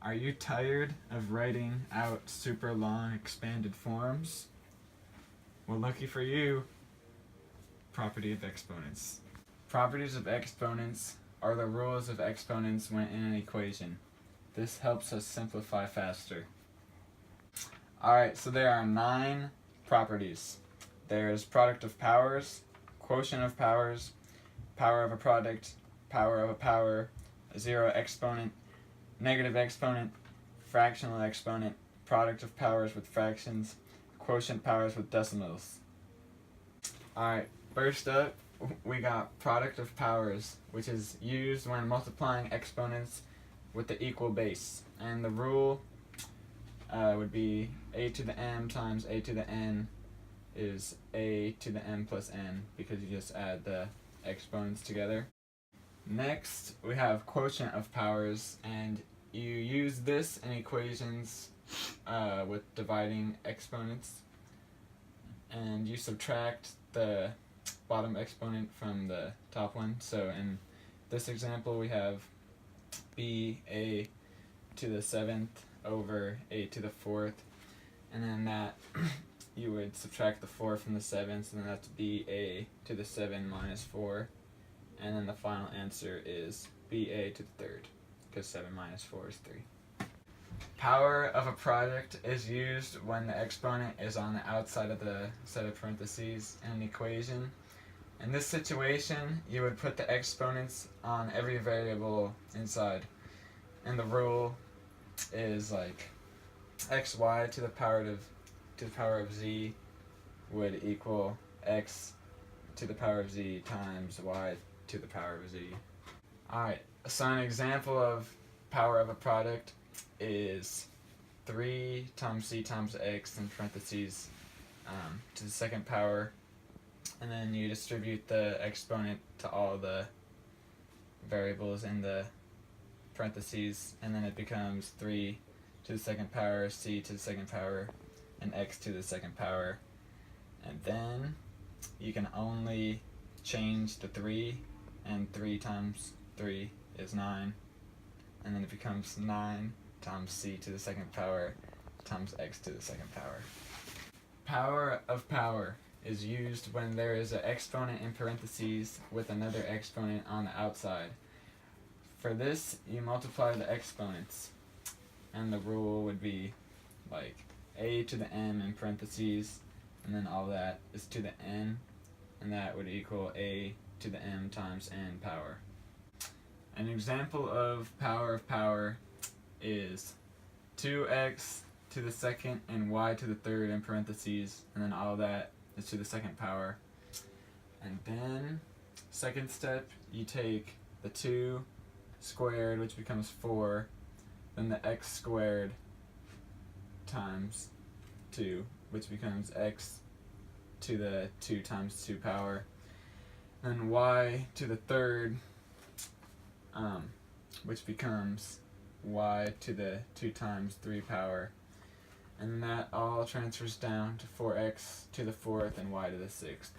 Are you tired of writing out super long expanded forms? Well, lucky for you, property of exponents. Properties of exponents are the rules of exponents when in an equation. This helps us simplify faster. Alright, so there are 9 properties. There's product of powers, quotient of powers, power of a product, power of a power, a zero exponent, negative exponent, fractional exponent, product of powers with fractions, quotient powers with decimals. Alright, first up, we got product of powers, which is used when multiplying exponents with the equal base. And the rule would be a to the m times a to the n is a to the m plus n, because you just add the exponents together. Next, we have quotient of powers, and you use this in equations with dividing exponents, and you subtract the bottom exponent from the top one. So in this example, we have a to the 7th over a to the 4th, and then that you would subtract the 4 from the 7th, and then that's a to the 7 minus 4, and then the final answer is a to the 3rd, because 7 minus 4 is 3. Power of a product is used when the exponent is on the outside of the set of parentheses in an equation. In this situation, you would put the exponents on every variable inside, and the rule is like xy to the power of z would equal x to the power of z times y to the power of z. Alright, so an example of power of a product is 3 times c times x in parentheses to the 2nd power, and then you distribute the exponent to all the variables in the parentheses, and then it becomes 3 to the 2nd power, c to the 2nd power, and x to the 2nd power. And then you can only change the 3, and 3 times 3 is 9, and then it becomes 9 times c to the 2nd power times x to the 2nd power. Power of power is used when there is an exponent in parentheses with another exponent on the outside. For this, you multiply the exponents, and the rule would be like a to the m in parentheses, and then all that is to the n, and that would equal a to the m times n power. An example of power is 2x to the 2nd and y to the 3rd in parentheses, and then all that is to the 2nd power. And then, second step, you take the 2 squared, which becomes 4, then the x squared times 2, which becomes x to the 2 times 2 power, then y to the 3rd, which becomes y to the 2 times 3 power, and that all transfers down to 4x to the 4th and y to the 6th.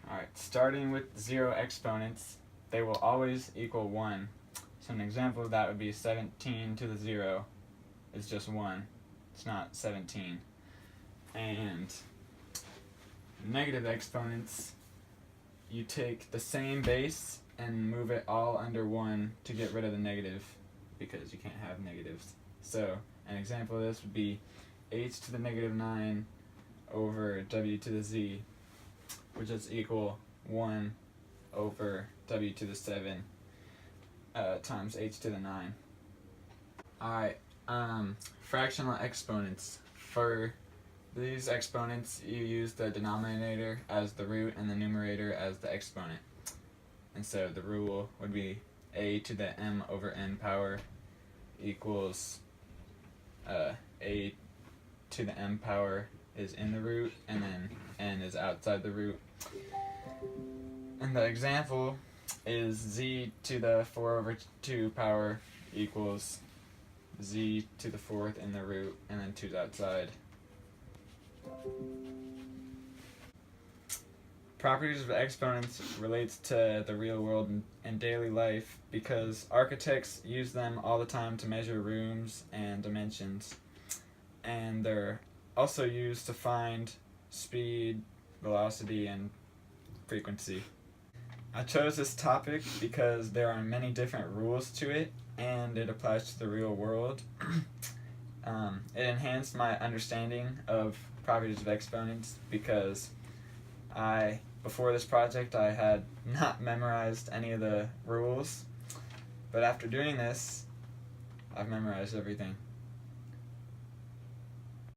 Alright, starting with 0 exponents, they will always equal 1. So an example of that would be 17 to the 0 is just 1. It's not 17. And negative exponents, you take the same base and move it all under 1 to get rid of the negative, because you can't have negatives. So an example of this would be h to the negative 9 over w to the z, which is equal 1 over w to the 7 times h to the 9. Alright, fractional exponents. For these exponents, you use the denominator as the root and the numerator as the exponent. And so the rule would be a to the m over n power equals a to the m power is in the root, and then n is outside the root. And the example is z to the 4 over 2 power equals z to the 4th in the root, and then 2's outside. Properties of exponents relates to the real world and daily life because architects use them all the time to measure rooms and dimensions. And they're also used to find speed, velocity, and frequency. I chose this topic because there are many different rules to it and it applies to the real world. It enhanced my understanding of properties of exponents because before this project, I had not memorized any of the rules, but after doing this, I've memorized everything.